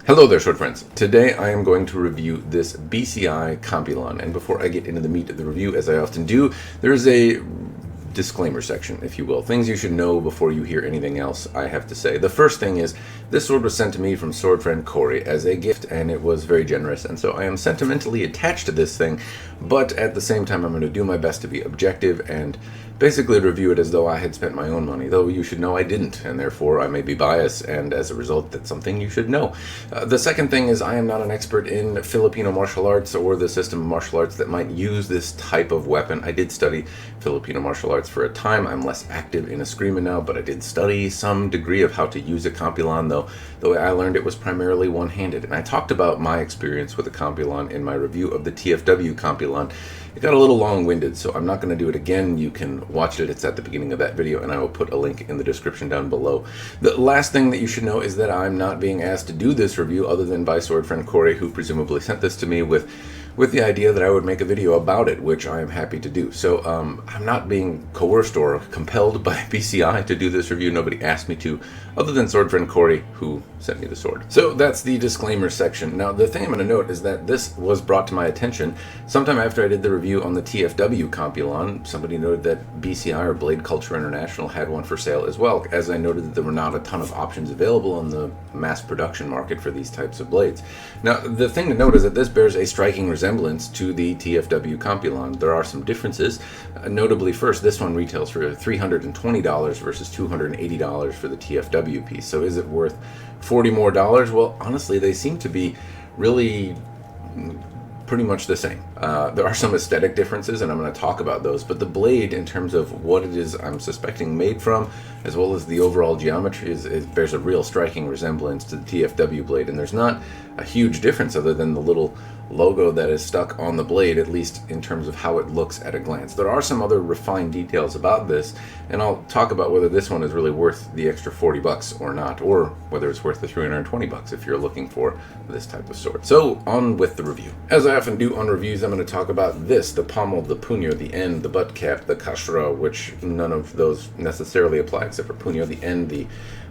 Hello there, short friends. Today I am going to review this BCI Kampilan, and before I get into the meat of the review, as I often do, there's a disclaimer section, if you will. Things you should know before you hear anything else I have to say. The first thing is, this sword was sent to me from sword friend Corey as a gift, and it was very generous, and so I am sentimentally attached to this thing, but at the same time I'm going to do my best to be objective and basically review it as though I had spent my own money, though you should know I didn't, and therefore I may be biased, and as a result that's something you should know. The second thing is I am not an expert in Filipino martial arts or the system of martial arts that might use this type of weapon. I did study Filipino martial arts for a time. I'm less active in Eskrima now, but I did study some degree of how to use a Kampilan, though the way I learned it was primarily one-handed. And I talked about my experience with a Kampilan in my review of the TFW Kampilan. It got a little long-winded, so I'm not going to do it again. You can watch it. It's at the beginning of that video, and I will put a link in the description down below. The last thing that you should know is that I'm not being asked to do this review other than by sword friend Corey, who presumably sent this to me with the idea that I would make a video about it, which I am happy to do. So I'm not being coerced or compelled by BCI to do this review. Nobody asked me to, other than sword friend Corey, who sent me the sword. So that's the disclaimer section. Now, the thing I'm going to note is that this was brought to my attention sometime after I did the review on the TFW Kampilan. Somebody noted that BCI, or Blade Culture International, had one for sale as well, as I noted that there were not a ton of options available in the mass production market for these types of blades. Now, the thing to note is that this bears a striking resemblance to the TFW Kampilan. There are some differences. Notably, first, this one retails for $320 versus $280 for the TFW piece. So is it worth $40 more? Well, honestly, they seem to be really pretty much the same. There are some aesthetic differences, and I'm going to talk about those, but the blade, in terms of what it is I'm suspecting made from, as well as the overall geometry, it bears a real striking resemblance to the TFW blade, and there's not a huge difference other than the little logo that is stuck on the blade, at least in terms of how it looks at a glance. There are some other refined details about this, and I'll talk about whether this one is really worth the extra 40 bucks or not, or whether it's worth the 320 bucks if you're looking for this type of sword. So on with the review. As I often do on reviews, I'm going to talk about this: the pommel, the punyo, the end, the butt cap, the kashra, which none of those necessarily apply except for punyo, the end, the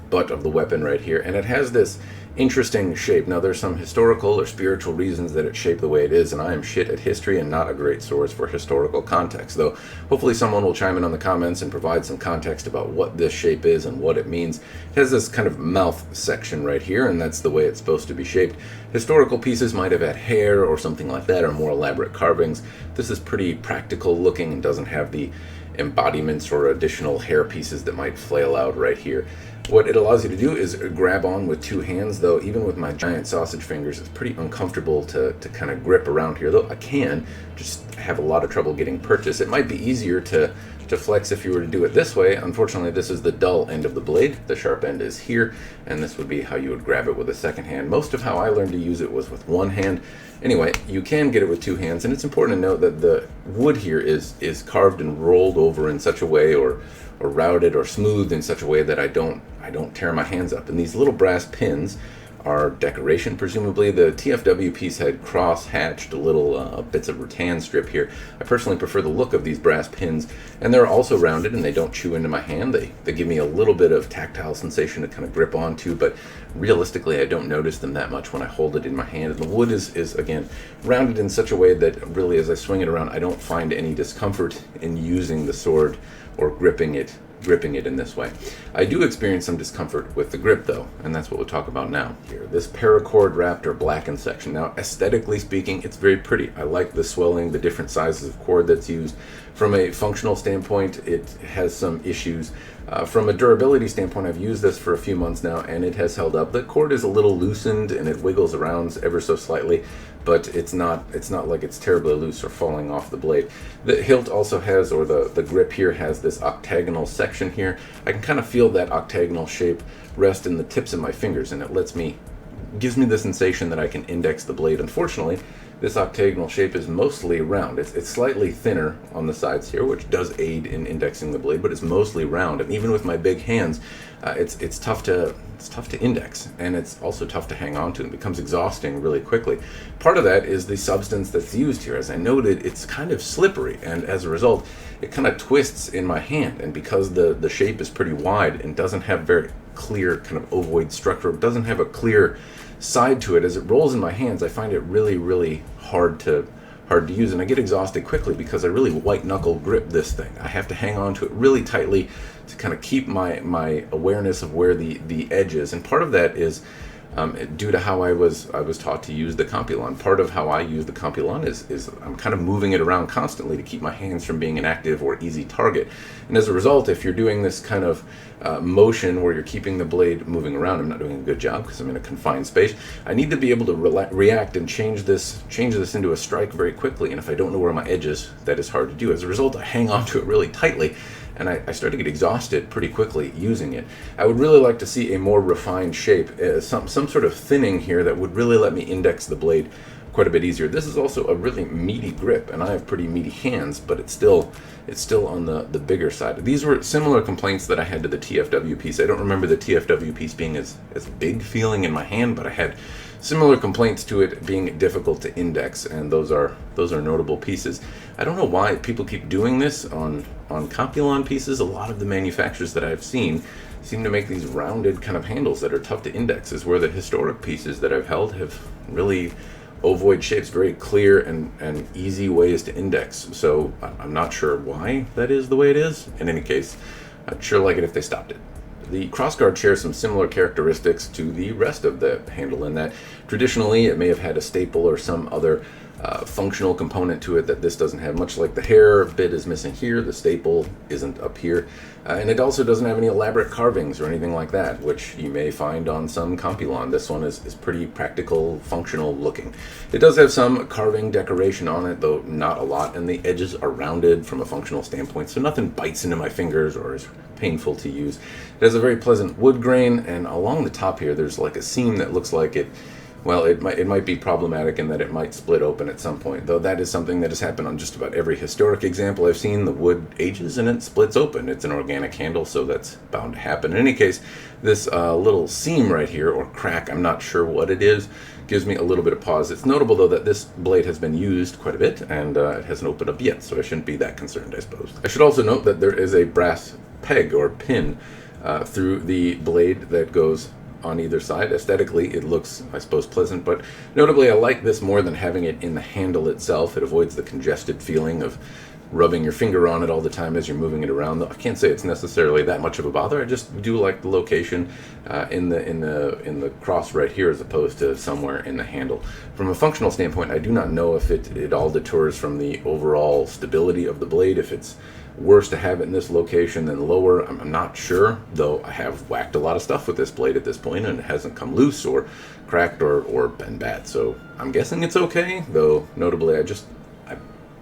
butt of the weapon right here, and it has this interesting shape. Now, there's some historical or spiritual reasons that it's shaped the way it is, and I am shit at history and not a great source for historical context, though hopefully someone will chime in on the comments and provide some context about what this shape is and what it means. It has this kind of mouth section right here, and that's the way it's supposed to be shaped. Historical pieces might have had hair or something like that, or more elaborate carvings. This is pretty practical looking and doesn't have the embodiments or additional hair pieces that might flail out right here. What it allows you to do is grab on with two hands, though even with my giant sausage fingers, it's pretty uncomfortable to kind of grip around here, though I can just have a lot of trouble getting purchase. It might be easier to flex if you were to do it this way. Unfortunately, this is the dull end of the blade. The sharp end is here, and this would be how you would grab it with a second hand. Most of how I learned to use it was with one hand. Anyway, you can get it with two hands, and it's important to note that the wood here is carved and rolled over in such a way, or routed or smoothed in such a way that I don't tear my hands up. And these little brass pins are decoration, presumably. The TFW piece had cross-hatched little bits of rattan strip here. I personally prefer the look of these brass pins, and they're also rounded and they don't chew into my hand. They give me a little bit of tactile sensation to kind of grip onto, but realistically I don't notice them that much when I hold it in my hand. And the wood is again rounded in such a way that really, as I swing it around, I don't find any discomfort in using the sword or gripping it in this way. I do experience some discomfort with the grip, though, and that's what we'll talk about now. Here, this paracord wrapped or blackened section. Now, aesthetically speaking, it's very pretty. I like the swelling, the different sizes of cord that's used. From a functional standpoint, it has some issues. From a durability standpoint, I've used this for a few months now, and it has held up. The cord is a little loosened, and it wiggles around ever so slightly, but it's not like it's terribly loose or falling off the blade. The hilt also has, or the grip here has, this octagonal section here. I can kind of feel that octagonal shape rest in the tips of my fingers, and it gives me the sensation that I can index the blade. Unfortunately, this octagonal shape is mostly round. It's slightly thinner on the sides here, which does aid in indexing the blade, but it's mostly round. And even with my big hands, it's tough to index, and it's also tough to hang on to, and it becomes exhausting really quickly. Part of that is the substance that's used here. As I noted, it's kind of slippery, and as a result, it kind of twists in my hand. And because the shape is pretty wide and doesn't have very clear kind of ovoid structure, it doesn't have a clear side to it. As it rolls in my hands, I find it really, really hard to use, and I get exhausted quickly because I really white knuckle grip this thing. I have to hang on to it really tightly to kind of keep my awareness of where the edge is, and part of that is due to how I was taught to use the Kampilan. Part of how I use the Kampilan is I'm kind of moving it around constantly to keep my hands from being an active or easy target. And as a result, if you're doing this kind of motion where you're keeping the blade moving around, I'm not doing a good job because I'm in a confined space. I need to be able to react and change this into a strike very quickly. And if I don't know where my edge is, that is hard to do. As a result, I hang on to it really tightly, and I start to get exhausted pretty quickly using it. I would really like to see a more refined shape, some sort of thinning here that would really let me index the blade quite a bit easier. This is also a really meaty grip, and I have pretty meaty hands, but it's still on the bigger side. These were similar complaints that I had to the TFW piece. I don't remember the TFW piece being as big feeling in my hand, but I had similar complaints to it being difficult to index, and those are notable pieces. I don't know why people keep doing this on Kampilan pieces. A lot of the manufacturers that I've seen seem to make these rounded kind of handles that are tough to index, is where the historic pieces that I've held have really ovoid shapes, very clear and easy ways to index. So I'm not sure why that is the way it is. In any case, I'd sure like it if they stopped it. The Crossguard shares some similar characteristics to the rest of the handle in that traditionally it may have had a staple or some other functional component to it that this doesn't have. Much like the hair bit is missing here, the staple isn't up here, and it also doesn't have any elaborate carvings or anything like that, which you may find on some Kampilan. This one is pretty practical, functional looking. It does have some carving decoration on it, though not a lot, and the edges are rounded from a functional standpoint, so nothing bites into my fingers or is painful to use. It has a very pleasant wood grain, and along the top here there's like a seam that looks like it might be problematic in that it might split open at some point, though that is something that has happened on just about every historic example I've seen. The wood ages and it splits open. It's an organic handle, so that's bound to happen. In any case, this little seam right here, or crack, I'm not sure what it is, gives me a little bit of pause. It's notable, though, that this blade has been used quite a bit, and it hasn't opened up yet, so I shouldn't be that concerned, I suppose. I should also note that there is a brass peg or pin through the blade that goes on either side. Aesthetically, it looks, I suppose, pleasant, but notably I like this more than having it in the handle itself. It avoids the congested feeling of rubbing your finger on it all the time as you're moving it around. Though I can't say it's necessarily that much of a bother. I just do like the location in the cross right here as opposed to somewhere in the handle. From a functional standpoint, I do not know if it all deters from the overall stability of the blade, if it's worse to have it in this location than lower. I'm not sure, though I have whacked a lot of stuff with this blade at this point and it hasn't come loose or cracked or been bad, so I'm guessing it's okay, though notably I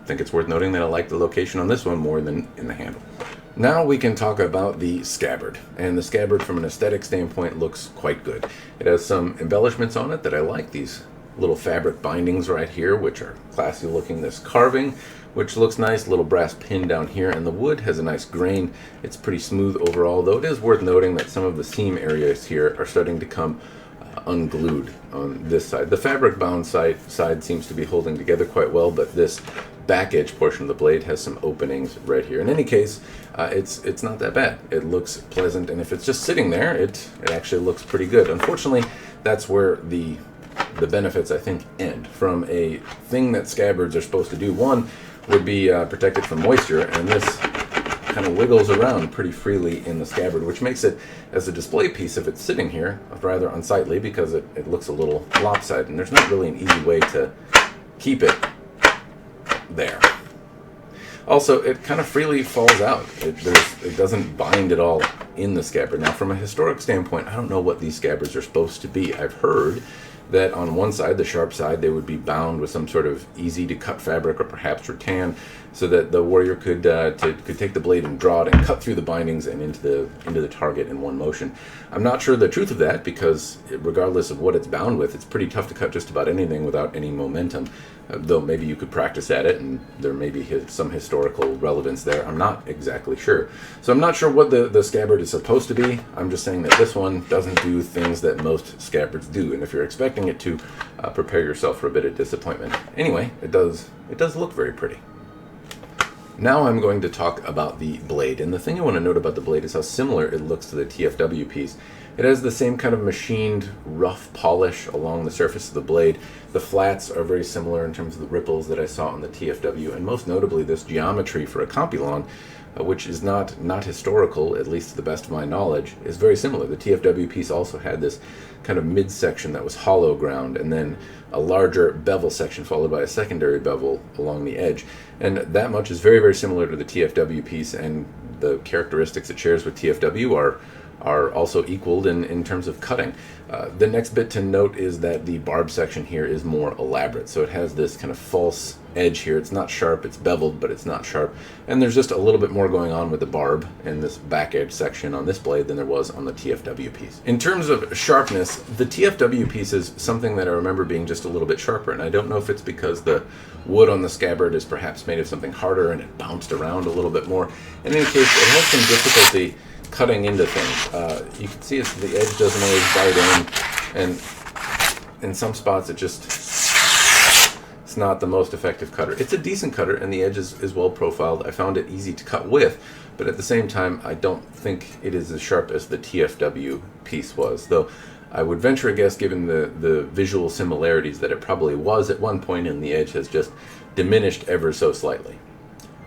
think it's worth noting that I like the location on this one more than in the handle. Now we can talk about the Scabbard, and the Scabbard from an aesthetic standpoint looks quite good. It has some embellishments on it that I like. These little fabric bindings right here, which are classy looking. This carving, which looks nice, little brass pin down here, and the wood has a nice grain. It's pretty smooth overall, though it is worth noting that some of the seam areas here are starting to come unglued on this side. The fabric bound side seems to be holding together quite well, but this back edge portion of the blade has some openings right here. In any case, it's not that bad. It looks pleasant, and if it's just sitting there, it actually looks pretty good. Unfortunately, that's where the benefits, I think, end. From a thing that scabbards are supposed to do, one would be protected from moisture, and this kind of wiggles around pretty freely in the Scabbard, which makes it, as a display piece, if it's sitting here, rather unsightly because it looks a little lopsided, and there's not really an easy way to keep it there. Also, it kind of freely falls out. It doesn't bind at all in the Scabbard. Now, from a historic standpoint, I don't know what these Scabbards are supposed to be. I've heard that on one side, the sharp side, they would be bound with some sort of easy to cut fabric or perhaps rattan, so that the warrior could take the blade and draw it and cut through the bindings and into the target in one motion. I'm not sure the truth of that, because regardless of what it's bound with, it's pretty tough to cut just about anything without any momentum. Though maybe you could practice at it, and there may be some historical relevance there. I'm not exactly sure. So I'm not sure what the Scabbard is supposed to be. I'm just saying that this one doesn't do things that most Scabbards do, and if you're expecting it to, prepare yourself for a bit of disappointment. Anyway, it does look very pretty. Now I'm going to talk about the blade, and the thing I want to note about the blade is how similar it looks to the TFW piece. It has the same kind of machined rough polish along the surface of the blade. The flats are very similar in terms of the ripples that I saw on the TFW, and most notably this geometry for a Kampilan, which is not historical, at least to the best of my knowledge, is very similar. The TFW piece also had this kind of midsection that was hollow ground, and then a larger bevel section followed by a secondary bevel along the edge. And that much is very, very similar to the TFW piece, and the characteristics it shares with TFW are also equaled in terms of cutting. The next bit to note is that the barb section here is more elaborate. So it has this kind of false edge here. It's not sharp, it's beveled, but it's not sharp. And there's just a little bit more going on with the barb in this back edge section on this blade than there was on the TFW piece. In terms of sharpness, the TFW piece is something that I remember being just a little bit sharper, and I don't know if it's because the wood on the scabbard is perhaps made of something harder and it bounced around a little bit more. In any case, it has some difficulty cutting into things. You can see the edge doesn't always bite in, and in some spots it's not the most effective cutter. It's a decent cutter, and the edge is well profiled. I found it easy to cut with, but at the same time, I don't think it is as sharp as the TFW piece was, though I would venture a guess, given the visual similarities, that it probably was at one point, and the edge has just diminished ever so slightly.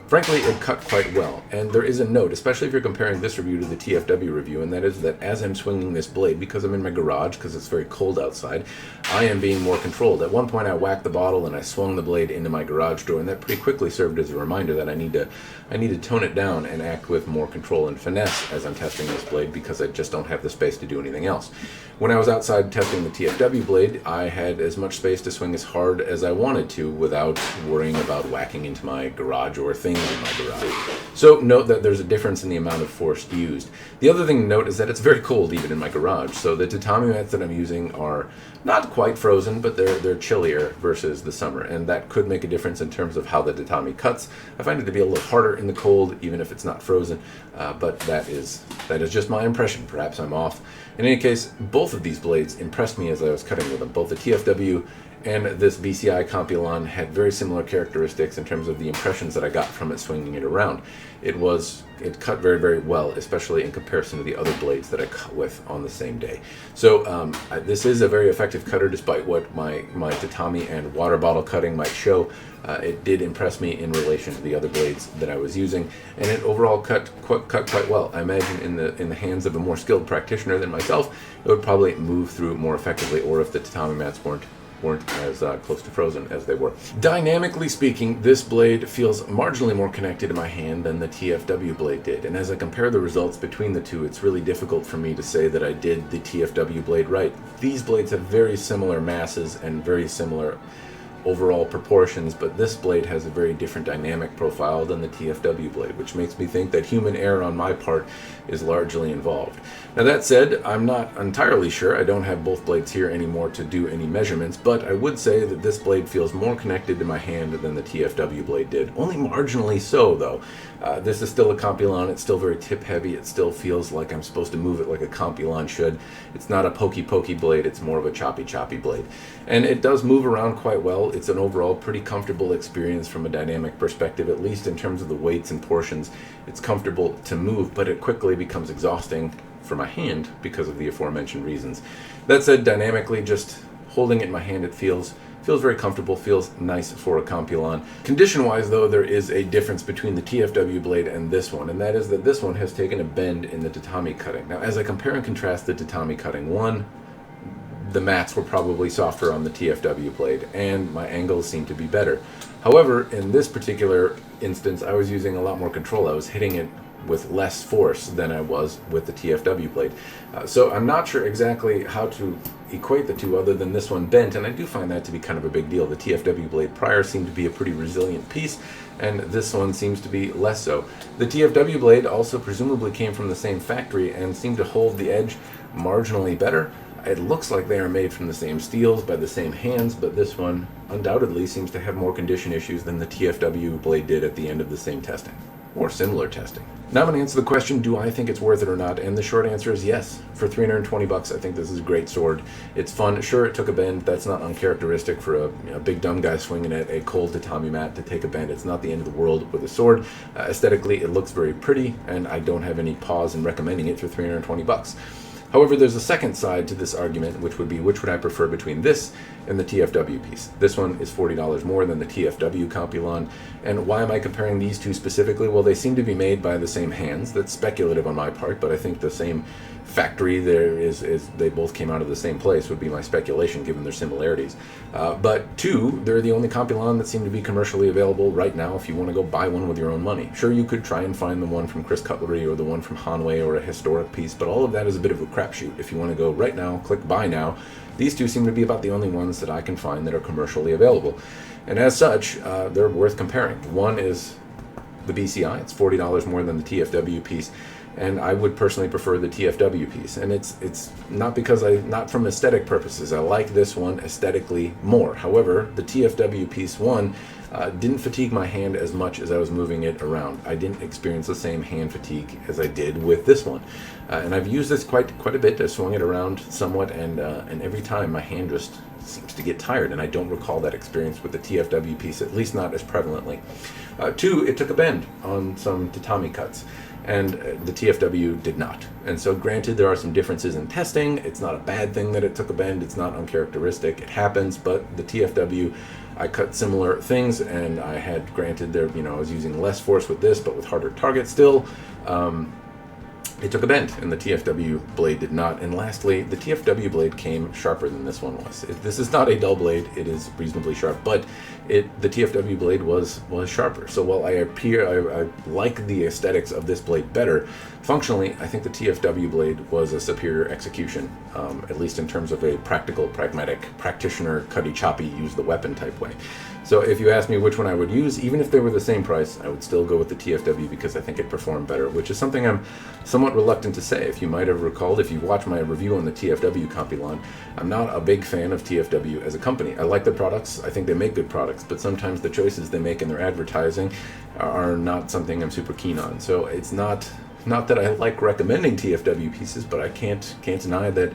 Frankly, it cut quite well, and there is a note, especially if you're comparing this review to the TFW review, and that is that as I'm swinging this blade, because I'm in my garage, because it's very cold outside, I am being more controlled. At one point I whacked the bottle and I swung the blade into my garage door, and that pretty quickly served as a reminder that I need to tone it down and act with more control and finesse as I'm testing this blade, because I just don't have the space to do anything else. When I was outside testing the TFW blade, I had as much space to swing as hard as I wanted to without worrying about whacking into my garage or things in my garage. So note that there's a difference in the amount of force used. The other thing to note is that it's very cold even in my garage, so the tatami mats that I'm using are not quite frozen, but they're chillier versus the summer, and that could make a difference in terms of how the tatami cuts. I find it to be a little harder in the cold, even if it's not frozen, but that is just my impression. Perhaps I'm off. In any case, both of these blades impressed me as I was cutting with them. Both the TFW and this BCI Kampilan had very similar characteristics in terms of the impressions that I got from it swinging it around. It cut very, very well, especially in comparison to the other blades that I cut with on the same day. So this is a very effective cutter, despite what my tatami and water bottle cutting might show. It did impress me in relation to the other blades that I was using, and it overall cut quite well. I imagine in the hands of a more skilled practitioner than myself, it would probably move through more effectively, or if the tatami mats weren't as close to frozen as they were. Dynamically speaking, this blade feels marginally more connected to my hand than the TFW blade did, and as I compare the results between the two, it's really difficult for me to say that I did the TFW blade right. These blades have very similar masses and very similar overall proportions, but this blade has a very different dynamic profile than the TFW blade, which makes me think that human error on my part is largely involved. Now that said, I'm not entirely sure. I don't have both blades here anymore to do any measurements, but I would say that this blade feels more connected to my hand than the TFW blade did. Only marginally so, though. This is still a Kampilan. It's still very tip heavy. It still feels like I'm supposed to move it like a Kampilan should. It's not a pokey blade. It's more of a choppy blade. And it does move around quite well. It's an overall pretty comfortable experience from a dynamic perspective, at least in terms of the weights and portions. It's comfortable to move, but it quickly becomes exhausting for my hand because of the aforementioned reasons. That said, dynamically, just holding it in my hand, it feels very comfortable, feels nice for a Kampilan. Condition-wise, though, there is a difference between the TFW blade and this one, and that is that this one has taken a bend in the tatami cutting. Now, as I compare and contrast the tatami cutting, the mats were probably softer on the TFW blade, and my angles seem to be better. However, in this particular instance, I was using a lot more control. I was hitting it with less force than I was with the TFW blade. So I'm not sure exactly how to equate the two other than this one bent, and I do find that to be kind of a big deal. The TFW blade prior seemed to be a pretty resilient piece, and this one seems to be less so. The TFW blade also presumably came from the same factory and seemed to hold the edge marginally better. It looks like they are made from the same steels by the same hands, but this one undoubtedly seems to have more condition issues than the TFW blade did at the end of the same testing, or similar testing. Now I'm going to answer the question, do I think it's worth it or not? And the short answer is yes. For $320, I think this is a great sword. It's fun. Sure, it took a bend. That's not uncharacteristic for a big dumb guy swinging at a cold tatami mat to take a bend. It's not the end of the world with a sword. Aesthetically, it looks very pretty, and I don't have any pause in recommending it for $320. However, there's a second side to this argument, which would be which would I prefer between this and the TFW piece. This one is $40 more than the TFW Kampilan. And why am I comparing these two specifically? Well, they seem to be made by the same hands. That's speculative on my part, but I think the same factory there is they both came out of the same place would be my speculation given their similarities. But two, they're the only Kampilan that seem to be commercially available right now if you want to go buy one with your own money. Sure, you could try and find the one from Chris Cutlery or the one from Hanway or a historic piece, but all of that is a bit of a crapshoot. If you want to go right now, click buy now. These two seem to be about the only ones that I can find that are commercially available. And as such, they're worth comparing. One is the BCI. It's $40 more than the TFW piece. And I would personally prefer the TFW piece. And it's not because not from aesthetic purposes. I like this one aesthetically more. However, the TFW piece didn't fatigue my hand as much as I was moving it around. I didn't experience the same hand fatigue as I did with this one. And I've used this quite a bit. I swung it around somewhat, and every time my hand just seems to get tired, and I don't recall that experience with the TFW piece, at least not as prevalently. Two, it took a bend on some tatami cuts, and the TFW did not. And so granted, there are some differences in testing. It's not a bad thing that it took a bend. It's not uncharacteristic. It happens, but the TFW, I cut similar things, and I had granted there, I was using less force with this, but with harder target still. It took a bend, and the TFW blade did not. And lastly, the TFW blade came sharper than this one was. This is not a dull blade. It is reasonably sharp, but the TFW blade was sharper. So while I like the aesthetics of this blade better, functionally, I think the TFW blade was a superior execution, at least in terms of a practical, pragmatic, practitioner, cutty-choppy, use the weapon type way. So if you ask me which one I would use, even if they were the same price, I would still go with the TFW because I think it performed better, which is something I'm somewhat reluctant to say. If you might have recalled, if you watched my review on the TFW Kampilan, I'm not a big fan of TFW as a company. I like their products. I think they make good products, but sometimes the choices they make in their advertising are not something I'm super keen on. So it's not that I like recommending TFW pieces, but I can't deny that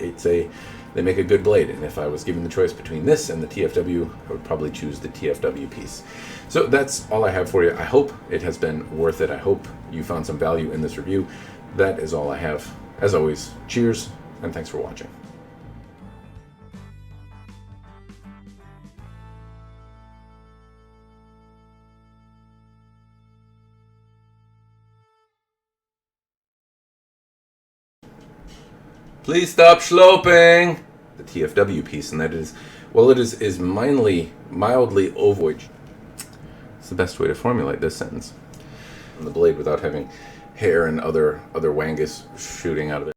they make a good blade, and if I was given the choice between this and the TFW, I would probably choose the TFW piece. So that's all I have for you. I hope it has been worth it. I hope you found some value in this review. That is all I have. As always, cheers, and thanks for watching. Please stop sloping! The TFW piece, and that is, well, it is mildly ovoid. It's the best way to formulate this sentence. On the blade without having hair and other wangus shooting out of it.